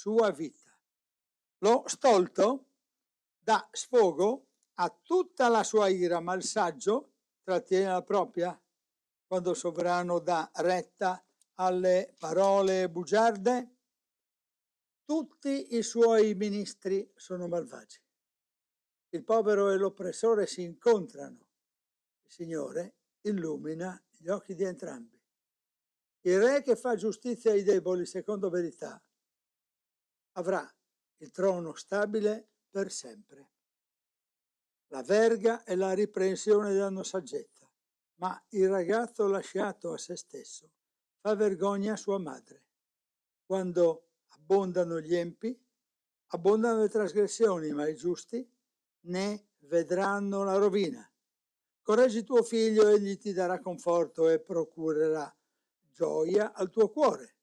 sua vita. Lo stolto dà sfogo a tutta la sua ira, ma il saggio trattiene la propria. Quando il sovrano dà retta alle parole bugiarde, tutti i suoi ministri sono malvagi. Il povero e l'oppressore si incontrano. Il Signore illumina gli occhi di entrambi. Il re che fa giustizia ai deboli secondo verità avrà il trono stabile per sempre. La verga e la riprensione danno saggezza, ma il ragazzo lasciato a se stesso fa vergogna a sua madre. Quando abbondano gli empi, abbondano le trasgressioni, ma i giusti ne vedranno la rovina. Correggi tuo figlio, egli ti darà conforto e procurerà gioia al tuo cuore.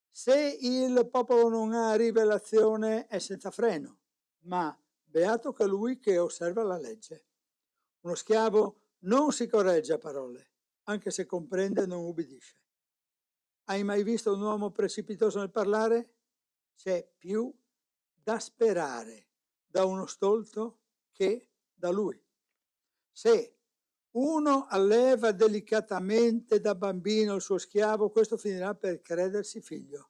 Se il popolo non ha rivelazione è senza freno, ma beato colui che osserva la legge. Uno schiavo non si corregge a parole, anche se comprende e non ubbidisce. Hai mai visto un uomo precipitoso nel parlare? C'è più da sperare da uno stolto che da lui. Se uno alleva delicatamente da bambino il suo schiavo, questo finirà per credersi figlio.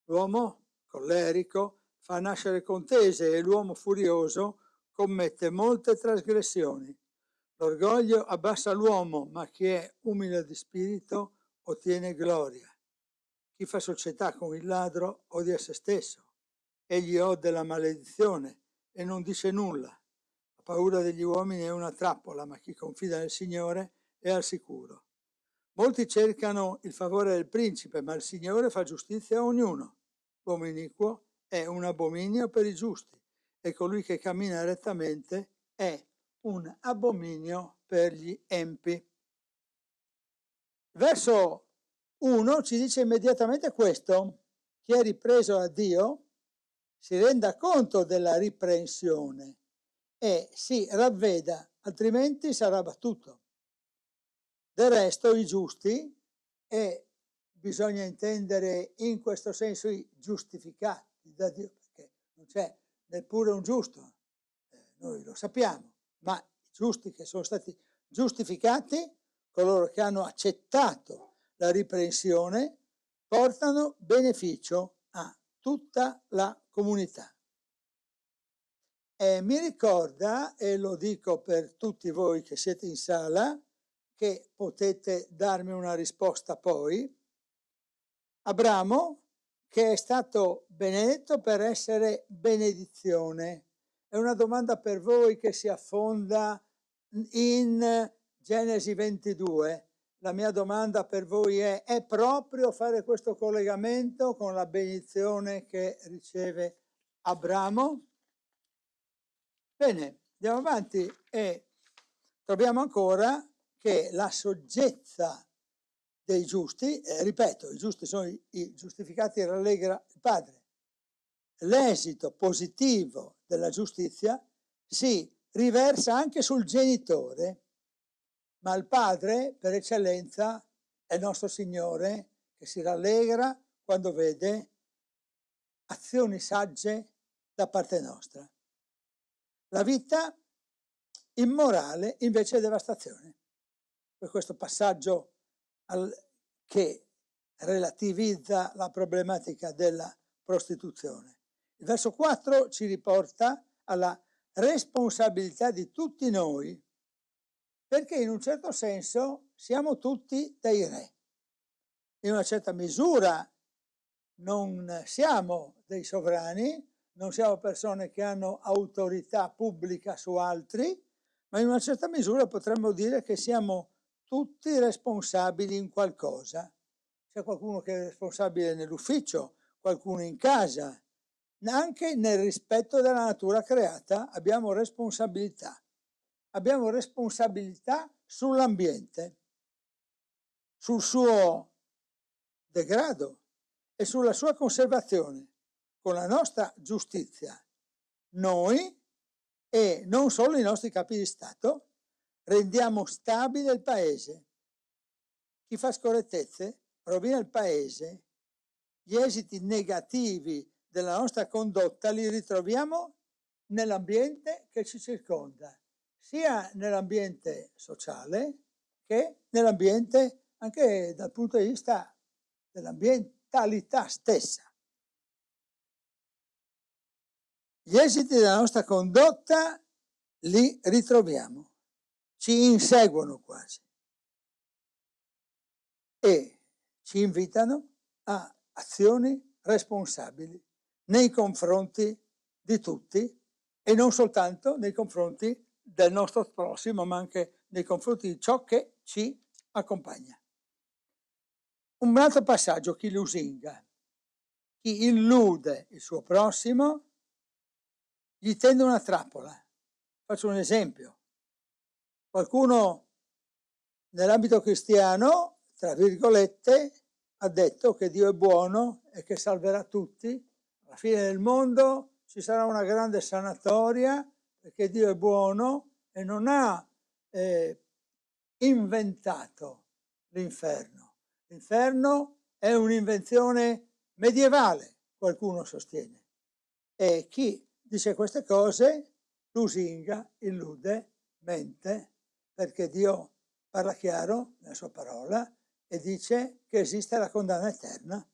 L'uomo collerico fa nascere contese e l'uomo furioso commette molte trasgressioni. L'orgoglio abbassa l'uomo, ma chi è umile di spirito ottiene gloria. Chi fa società con il ladro odia se stesso. Egli ode la maledizione e non dice nulla. La paura degli uomini è una trappola, ma chi confida nel Signore è al sicuro. Molti cercano il favore del principe, ma il Signore fa giustizia a ognuno. L'uomo iniquo è un abominio per i giusti e colui che cammina rettamente è un abominio per gli empi. Verso 1 ci dice immediatamente questo: chi è ripreso a Dio si renda conto della riprensione e si ravveda, altrimenti sarà battuto. Del resto i giusti, e bisogna intendere in questo senso i giustificati da Dio, perché non c'è neppure un giusto, noi lo sappiamo, ma i giusti che sono stati giustificati, coloro che hanno accettato la riprensione, portano beneficio a tutta la comunità. E mi ricorda, e lo dico per tutti voi che siete in sala, che potete darmi una risposta poi, Abramo, che è stato benedetto per essere benedizione. È una domanda per voi che si affonda in Genesi 22. La mia domanda per voi è proprio fare questo collegamento con la benedizione che riceve Abramo? Bene, andiamo avanti e troviamo ancora che la saggezza dei giusti, ripeto, i giusti sono i giustificati, rallegra il Padre. L'esito positivo della giustizia si riversa anche sul genitore, ma il Padre per eccellenza è il nostro Signore che si rallegra quando vede azioni sagge da parte nostra. La vita immorale invece è devastazione. Per questo passaggio che relativizza la problematica della prostituzione. Il verso 4 ci riporta alla responsabilità di tutti noi, perché in un certo senso siamo tutti dei re. In una certa misura non siamo dei sovrani, non siamo persone che hanno autorità pubblica su altri, ma in una certa misura potremmo dire che siamo tutti responsabili in qualcosa. C'è qualcuno che è responsabile nell'ufficio, qualcuno in casa. Anche nel rispetto della natura creata abbiamo responsabilità. Abbiamo responsabilità sull'ambiente, sul suo degrado e sulla sua conservazione, con la nostra giustizia. Noi, e non solo i nostri capi di Stato, rendiamo stabile il paese. Chi fa scorrettezze rovina il paese. Gli esiti negativi della nostra condotta li ritroviamo nell'ambiente che ci circonda, sia nell'ambiente sociale che nell'ambiente anche dal punto di vista dell'ambientalità stessa. Gli esiti della nostra condotta li ritroviamo, ci inseguono quasi e ci invitano a azioni responsabili nei confronti di tutti e non soltanto nei confronti del nostro prossimo, ma anche nei confronti di ciò che ci accompagna. Un altro passaggio, chi lusinga, chi illude il suo prossimo, gli tende una trappola. Faccio un esempio. Qualcuno nell'ambito cristiano, tra virgolette, ha detto che Dio è buono e che salverà tutti. Alla fine del mondo ci sarà una grande sanatoria perché Dio è buono e non ha inventato l'inferno. L'inferno è un'invenzione medievale, qualcuno sostiene. E chi dice queste cose lusinga, illude, mente, perché Dio parla chiaro nella sua parola e dice che esiste la condanna eterna.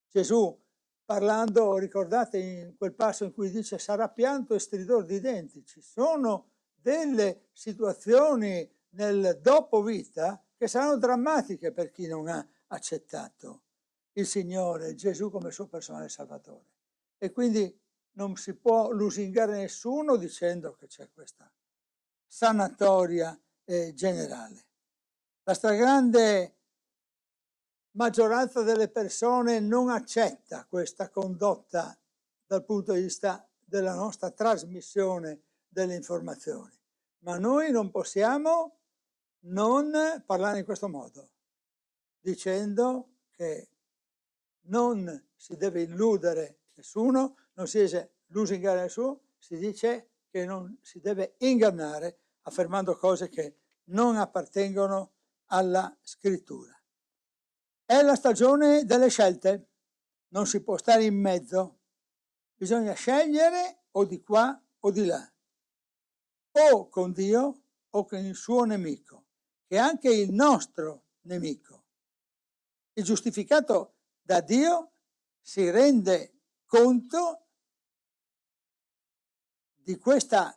Gesù, parlando, ricordate in quel passo in cui dice sarà pianto e stridore di denti, ci sono delle situazioni nel dopo vita che saranno drammatiche per chi non ha accettato il Signore Gesù come suo personale Salvatore. E quindi non si può lusingare nessuno dicendo che c'è questa sanatoria generale. La stragrande maggioranza delle persone non accetta questa condotta dal punto di vista della nostra trasmissione delle informazioni, ma noi non possiamo non parlare in questo modo, dicendo che non si deve illudere nessuno, non si dice lusingare nessuno, si dice che non si deve ingannare affermando cose che non appartengono alla scrittura. È la stagione delle scelte, non si può stare in mezzo, bisogna scegliere o di qua o di là, o con Dio o con il suo nemico, che è anche il nostro nemico. Il giustificato da Dio si rende conto di questa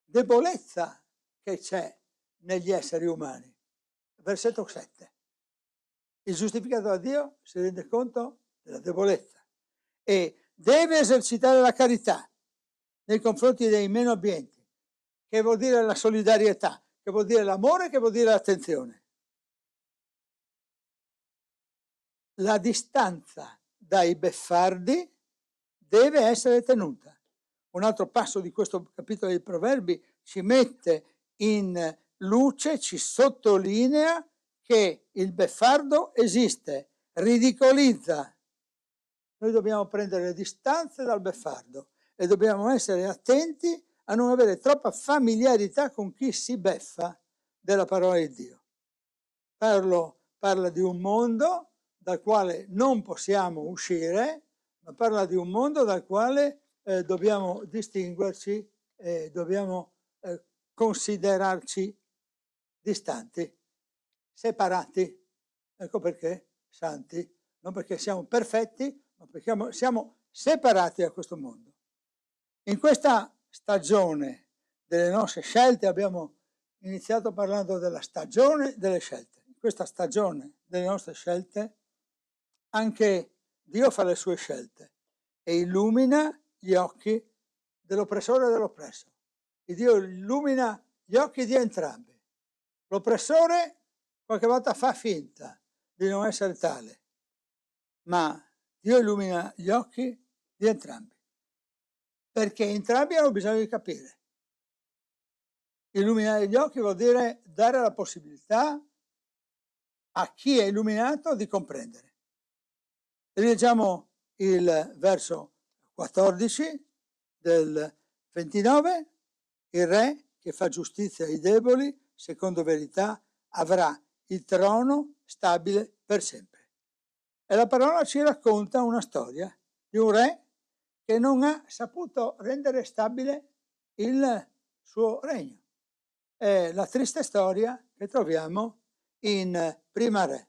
debolezza che c'è negli esseri umani. Versetto 7. Il giustificato da Dio si rende conto della debolezza e deve esercitare la carità nei confronti dei meno abbienti, che vuol dire la solidarietà, che vuol dire l'amore, che vuol dire l'attenzione. La distanza dai beffardi deve essere tenuta. Un altro passo di questo capitolo dei Proverbi ci mette in luce, ci sottolinea che il beffardo esiste, ridicolizza. Noi dobbiamo prendere le distanze dal beffardo e dobbiamo essere attenti a non avere troppa familiarità con chi si beffa della parola di Dio. Parla di un mondo dal quale non possiamo uscire, ma parla di un mondo dal quale dobbiamo distinguerci, dobbiamo considerarci distanti, separati. Ecco perché santi, non perché siamo perfetti, ma perché siamo separati da questo mondo. In questa stagione delle nostre scelte abbiamo iniziato parlando della stagione delle scelte. In questa stagione delle nostre scelte anche Dio fa le sue scelte e illumina gli occhi dell'oppressore e dell'oppresso. E Dio illumina gli occhi di entrambi. L'oppressore qualche volta fa finta di non essere tale, ma Dio illumina gli occhi di entrambi, perché entrambi hanno bisogno di capire. Illuminare gli occhi vuol dire dare la possibilità a chi è illuminato di comprendere. Leggiamo il verso 14 del 29, il re che fa giustizia ai deboli, secondo verità, avrà il trono stabile per sempre. E la parola ci racconta una storia di un re che non ha saputo rendere stabile il suo regno. È la triste storia che troviamo in Prima Re,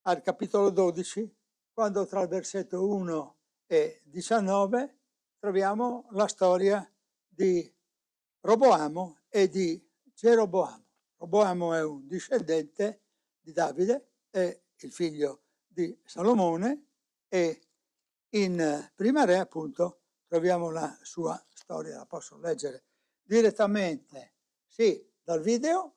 al capitolo 12, quando tra il versetto 1 e 19 troviamo la storia di Roboamo e di Geroboamo. Roboamo è un discendente di Davide, è il figlio di Salomone, e in Prima Re appunto troviamo la sua storia. La posso leggere direttamente, sì, dal video.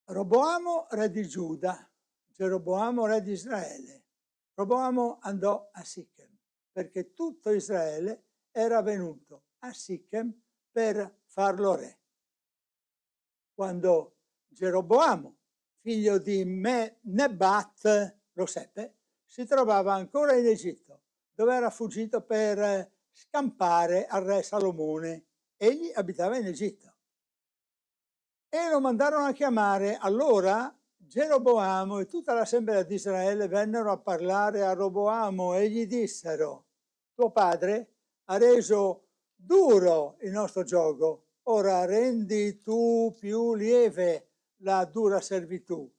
Roboamo re di Giuda, Geroboamo re di Israele. Roboamo andò a Sichem perché tutto Israele era venuto a Sichem per farlo re. Quando Geroboamo, figlio di Nebat, lo seppe, si trovava ancora in Egitto, dove era fuggito per scampare al re Salomone. Egli abitava in Egitto. E lo mandarono a chiamare. Allora Geroboamo e tutta l'assemblea di Israele vennero a parlare a Roboamo e gli dissero: tuo padre ha reso duro il nostro giogo, ora rendi tu più lieve la dura servitù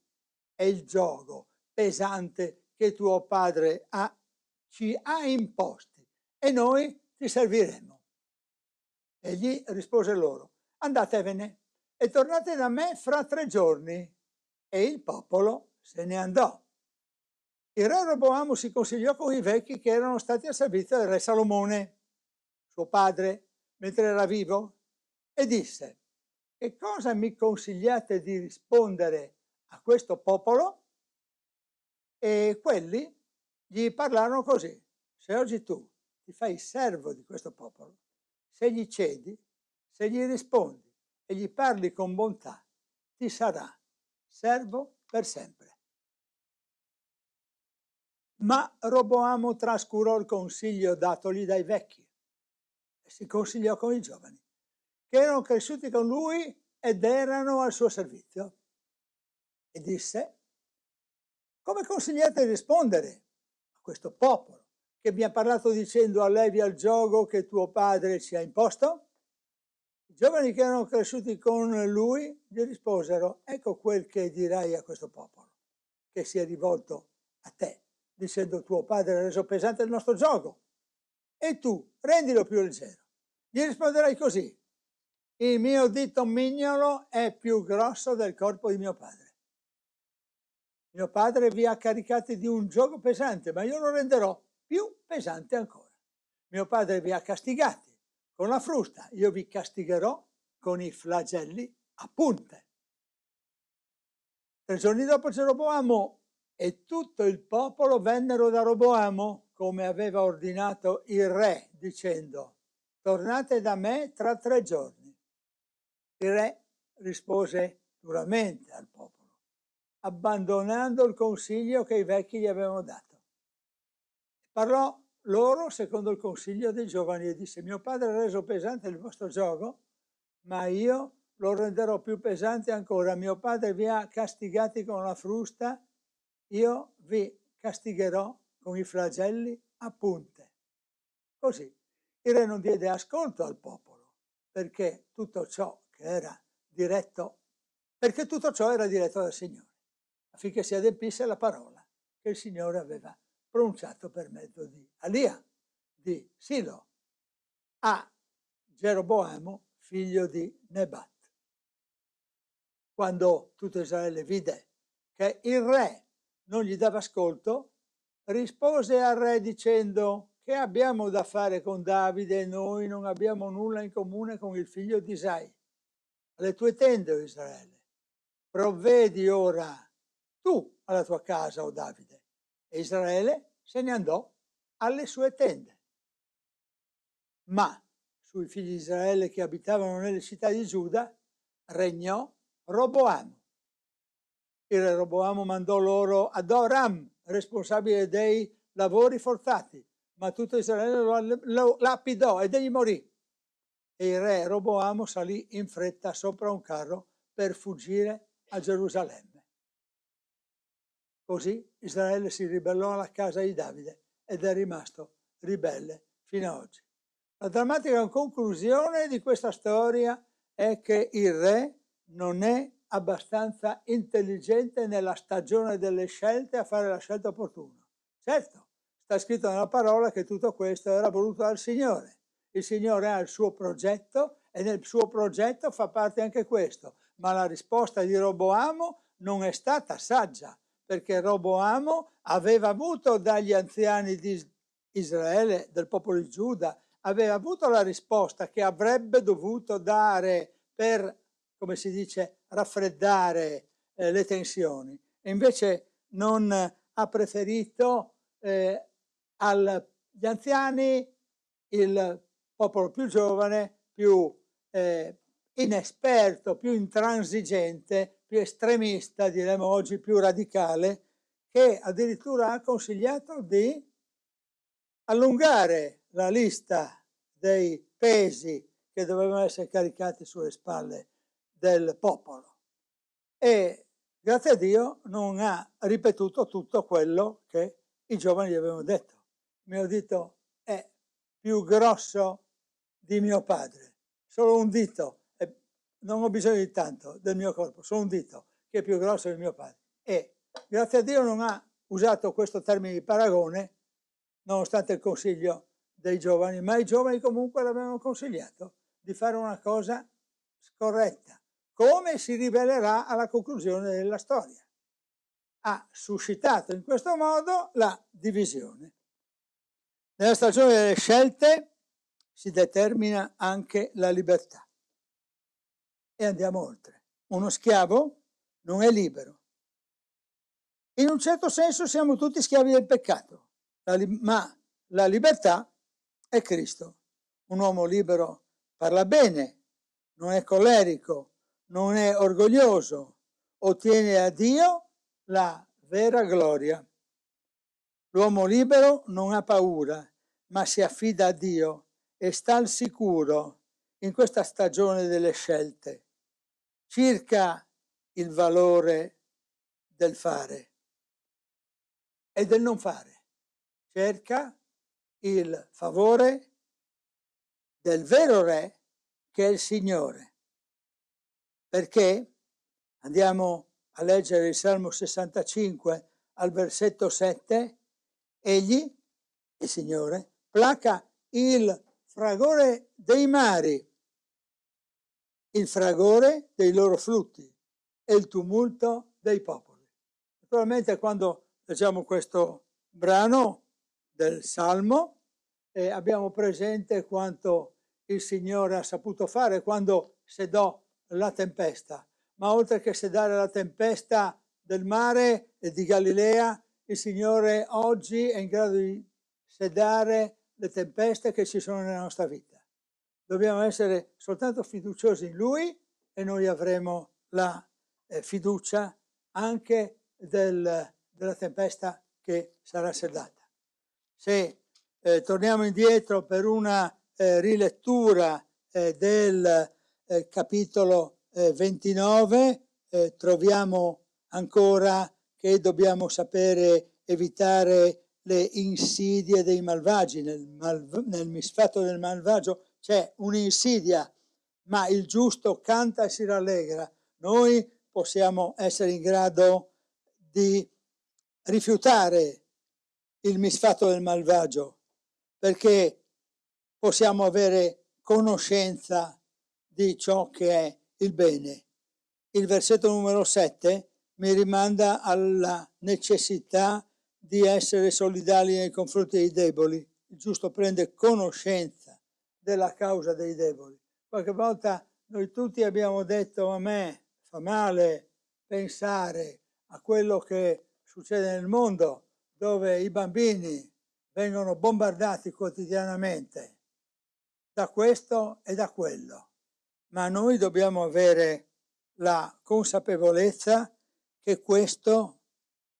e il giogo pesante che tuo padre ci ha imposti, e noi ti serviremo. Egli rispose loro: andatevene e tornate da me fra 3 giorni. E il popolo se ne andò. Il re Roboamo si consigliò con i vecchi che erano stati al servizio del re Salomone, suo padre, mentre era vivo, e disse: che cosa mi consigliate di rispondere a questo popolo? E quelli gli parlarono così: se oggi tu ti fai servo di questo popolo, se gli cedi, se gli rispondi e gli parli con bontà, ti sarà servo per sempre. Ma Roboamo trascurò il consiglio datogli dai vecchi e si consigliò con i giovani, che erano cresciuti con lui ed erano al suo servizio, e disse: come consigliate di rispondere a questo popolo che mi ha parlato dicendo: allevi al giogo che tuo padre ci ha imposto? I giovani che erano cresciuti con lui gli risposero: ecco quel che dirai a questo popolo che si è rivolto a te, dicendo: tuo padre ha reso pesante il nostro giogo e tu rendilo più leggero. Gli risponderai così: il mio dito mignolo è più grosso del corpo di mio padre. Mio padre vi ha caricati di un giogo pesante, ma io lo renderò più pesante ancora. Mio padre vi ha castigati con la frusta, io vi castigherò con i flagelli a punte. 3 giorni dopo Geroboamo e tutto il popolo vennero da Roboamo, come aveva ordinato il re, dicendo: tornate da me tra 3 giorni. Il re rispose duramente al popolo, abbandonando il consiglio che i vecchi gli avevano dato. Parlò loro secondo il consiglio dei giovani e disse: mio padre ha reso pesante il vostro giogo, ma io lo renderò più pesante ancora. Mio padre vi ha castigati con la frusta, io vi castigherò con i flagelli a punte. Così il re non diede ascolto al popolo, perché tutto ciò era diretto dal Signore, affinché si adempisse la parola che il Signore aveva pronunciato per mezzo di Alia, di Silo, a Geroboamo, figlio di Nebat. Quando tutto Israele vide che il re non gli dava ascolto, rispose al re dicendo: che abbiamo da fare con Davide? Noi non abbiamo nulla in comune con il figlio di Isai. Alle tue tende, o Israele, provvedi ora tu alla tua casa, o Davide. E Israele se ne andò alle sue tende. Ma sui figli di Israele che abitavano nelle città di Giuda regnò Roboamo. Il re Roboamo mandò loro ad Oram, responsabile dei lavori forzati, ma tutto Israele lo lapidò ed egli morì. E il re Roboamo salì in fretta sopra un carro per fuggire a Gerusalemme. Così Israele si ribellò alla casa di Davide ed è rimasto ribelle fino ad oggi. La drammatica conclusione di questa storia è che il re non è abbastanza intelligente nella stagione delle scelte a fare la scelta opportuna. Certo, sta scritto nella parola che tutto questo era voluto dal Signore. Il Signore ha il suo progetto e nel suo progetto fa parte anche questo, ma la risposta di Roboamo non è stata saggia, perché Roboamo aveva avuto dagli anziani di Israele, del popolo di Giuda, aveva avuto la risposta che avrebbe dovuto dare per, come si dice, raffreddare le tensioni. E invece non ha preferito agli anziani il popolo più giovane, più inesperto, più intransigente, più estremista, diremmo oggi più radicale, che addirittura ha consigliato di allungare la lista dei pesi che dovevano essere caricati sulle spalle del popolo. E grazie a Dio non ha ripetuto tutto quello che i giovani gli avevano detto. Mi hanno detto è più grosso di mio padre, solo un dito, non ho bisogno di tanto del mio corpo, solo un dito che è più grosso di mio padre. E grazie a Dio non ha usato questo termine di paragone, nonostante il consiglio dei giovani, ma i giovani comunque l'avevano consigliato di fare una cosa scorretta, come si rivelerà alla conclusione della storia. Ha suscitato in questo modo la divisione. Nella stagione delle scelte si determina anche la libertà. E andiamo oltre. Uno schiavo non è libero. In un certo senso siamo tutti schiavi del peccato, ma la libertà è Cristo. Un uomo libero parla bene, non è collerico, non è orgoglioso, ottiene a Dio la vera gloria. L'uomo libero non ha paura, ma si affida a Dio e sta al sicuro in questa stagione delle scelte, circa il valore del fare e del non fare. Cerca il favore del vero re che è il Signore. Perché andiamo a leggere il Salmo 65 al versetto 7, egli, il Signore, placa il fragore dei mari, il fragore dei loro flutti e il tumulto dei popoli. Naturalmente quando leggiamo questo brano del Salmo abbiamo presente quanto il Signore ha saputo fare quando sedò la tempesta, ma oltre che sedare la tempesta del mare e di Galilea, il Signore oggi è in grado di sedare le tempeste che ci sono nella nostra vita. Dobbiamo essere soltanto fiduciosi in Lui e noi avremo la fiducia anche della tempesta che sarà sedata. Se torniamo indietro per una rilettura del capitolo 29, troviamo ancora che dobbiamo sapere evitare le insidie dei malvagi. Nel misfatto del malvagio c'è un'insidia, ma il giusto canta e si rallegra. Noi possiamo essere in grado di rifiutare il misfatto del malvagio, perché possiamo avere conoscenza di ciò che è il bene. Il versetto numero 7 mi rimanda alla necessità di essere solidali nei confronti dei deboli. Il giusto prende conoscenza della causa dei deboli. Qualche volta noi tutti abbiamo detto: a me fa male pensare a quello che succede nel mondo, dove i bambini vengono bombardati quotidianamente da questo e da quello. Ma noi dobbiamo avere la consapevolezza che questo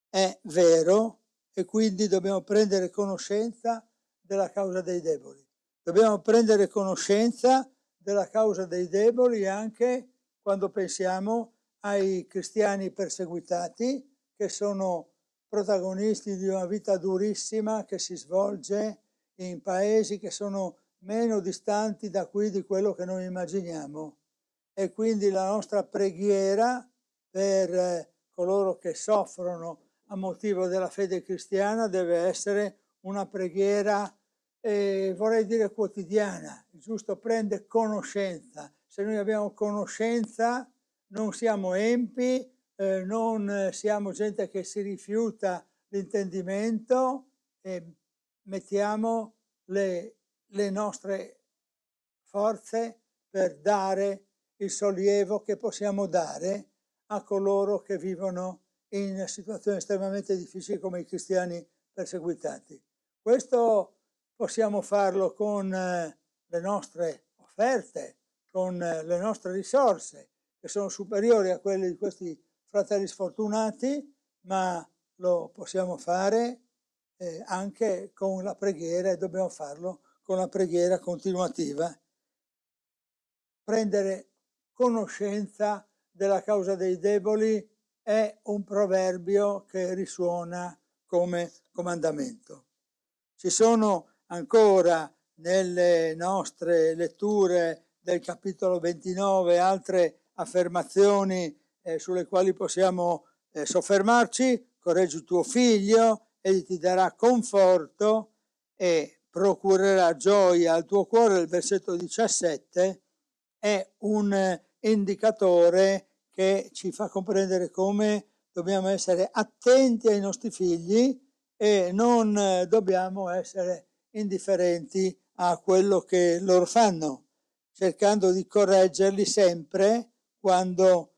è vero e quindi dobbiamo prendere conoscenza della causa dei deboli. Dobbiamo prendere conoscenza della causa dei deboli anche quando pensiamo ai cristiani perseguitati che sono protagonisti di una vita durissima che si svolge in paesi che sono meno distanti da qui di quello che noi immaginiamo. E quindi la nostra preghiera per coloro che soffrono a motivo della fede cristiana deve essere una preghiera, vorrei dire quotidiana, giusto prende conoscenza. Se noi abbiamo conoscenza non siamo empi, non siamo gente che si rifiuta l'intendimento e mettiamo le nostre forze per dare il sollievo che possiamo dare a coloro che vivono in situazioni estremamente difficili come i cristiani perseguitati. Questo possiamo farlo con le nostre offerte, con le nostre risorse, che sono superiori a quelle di questi fratelli sfortunati, ma lo possiamo fare anche con la preghiera, e dobbiamo farlo con la preghiera continuativa. Prendere conoscenza della causa dei deboli è un proverbio che risuona come comandamento. Ci sono ancora nelle nostre letture del capitolo 29 altre affermazioni sulle quali possiamo soffermarci. Correggi tuo figlio, egli ti darà conforto e procurerà gioia al tuo cuore. Il versetto 17 è un indicatore che ci fa comprendere come dobbiamo essere attenti ai nostri figli e non dobbiamo essere indifferenti a quello che loro fanno, cercando di correggerli sempre quando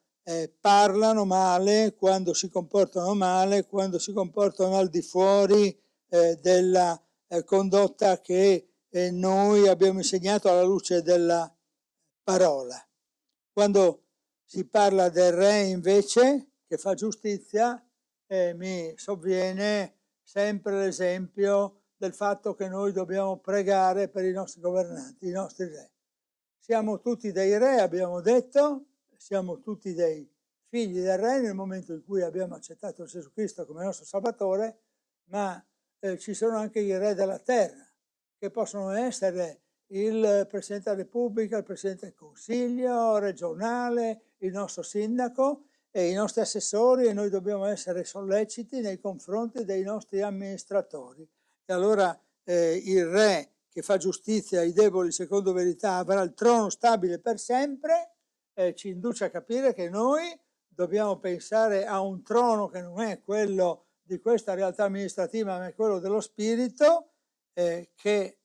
parlano male, quando si comportano male, quando si comportano al di fuori della condotta che noi abbiamo insegnato alla luce della parola. Quando si parla del re invece che fa giustizia, mi sovviene sempre l'esempio del fatto che noi dobbiamo pregare per i nostri governanti, i nostri re. Siamo tutti dei re, abbiamo detto, siamo tutti dei figli del re nel momento in cui abbiamo accettato Gesù Cristo come nostro Salvatore, ma ci sono anche i re della terra, che possono essere il Presidente della Repubblica, il Presidente del Consiglio regionale, il nostro sindaco e i nostri assessori, e noi dobbiamo essere solleciti nei confronti dei nostri amministratori. E allora il re che fa giustizia ai deboli secondo verità avrà il trono stabile per sempre, ci induce a capire che noi dobbiamo pensare a un trono che non è quello di questa realtà amministrativa, ma è quello dello spirito, che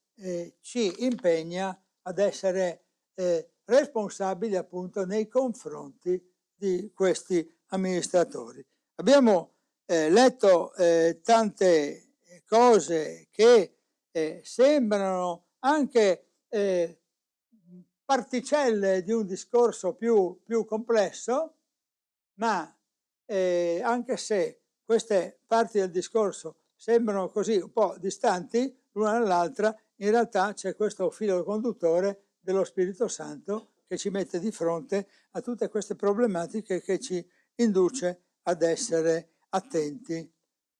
ci impegna ad essere responsabili appunto nei confronti di questi amministratori. Abbiamo letto tante cose che sembrano anche particelle di un discorso più complesso, ma anche se queste parti del discorso sembrano così un po' distanti l'una dall'altra, in realtà c'è questo filo conduttore dello Spirito Santo che ci mette di fronte a tutte queste problematiche, che ci induce ad essere attenti.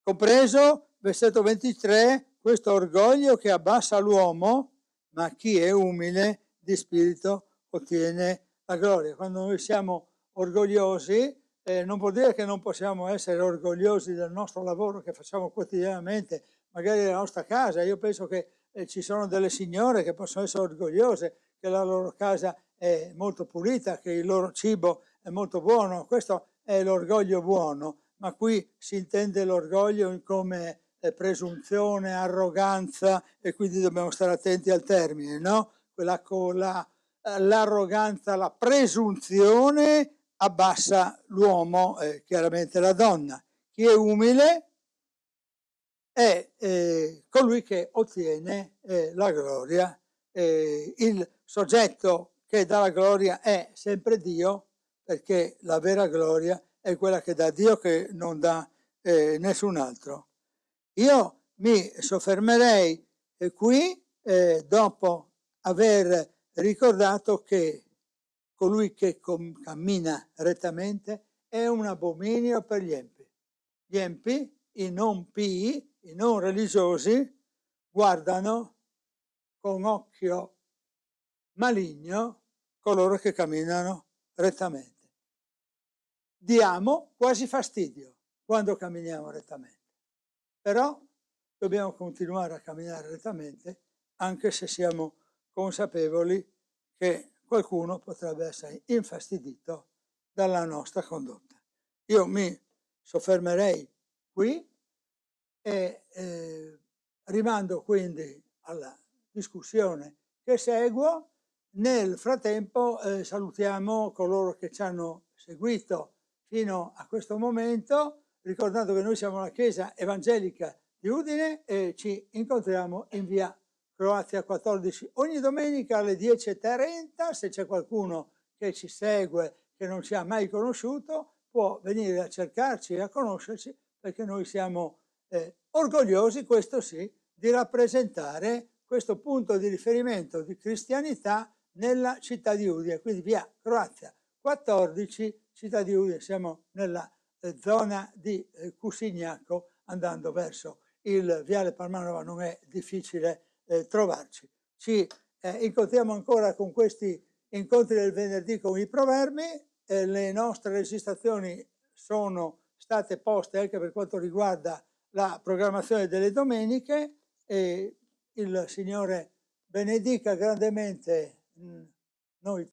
Compreso, versetto 23, questo orgoglio che abbassa l'uomo, ma chi è umile di spirito ottiene la gloria. Quando noi siamo orgogliosi, non vuol dire che non possiamo essere orgogliosi del nostro lavoro che facciamo quotidianamente, magari della nostra casa. Io penso che ci sono delle signore che possono essere orgogliose che la loro casa è molto pulita, che il loro cibo è molto buono. Questo è l'orgoglio buono, ma qui si intende l'orgoglio come presunzione, arroganza, e quindi dobbiamo stare attenti al termine, no? Quella con l'arroganza, la presunzione abbassa l'uomo, chiaramente la donna. Chi è umile è colui che ottiene la gloria. Il soggetto che dà la gloria è sempre Dio, perché la vera gloria è quella che dà Dio, che non dà nessun altro. Io mi soffermerei qui dopo aver ricordato che colui che cammina rettamente è un abominio per gli empi. Gli empi i non pii, i non religiosi, guardano con occhio maligno coloro che camminano rettamente. Diamo quasi fastidio quando camminiamo rettamente, però dobbiamo continuare a camminare rettamente anche se siamo consapevoli che qualcuno potrebbe essere infastidito dalla nostra condotta. Io mi soffermerei qui e rimando quindi alla discussione che seguo. Nel frattempo salutiamo coloro che ci hanno seguito fino a questo momento, ricordando che noi siamo la Chiesa Evangelica di Udine e ci incontriamo in via Croazia 14 ogni domenica alle 10:30. Se c'è qualcuno che ci segue che non ci ha mai conosciuto può venire a cercarci e a conoscerci, perché noi siamo orgogliosi, questo sì, di rappresentare questo punto di riferimento di cristianità nella città di Udine, quindi via Croazia 14, città di Udine. Siamo nella zona di Cusignaco, andando verso il viale Palmanova, non è difficile trovarci. Ci incontriamo ancora con questi incontri del venerdì con i proverbi. Le nostre registrazioni sono state poste anche per quanto riguarda la programmazione delle domeniche, e il Signore benedica grandemente noi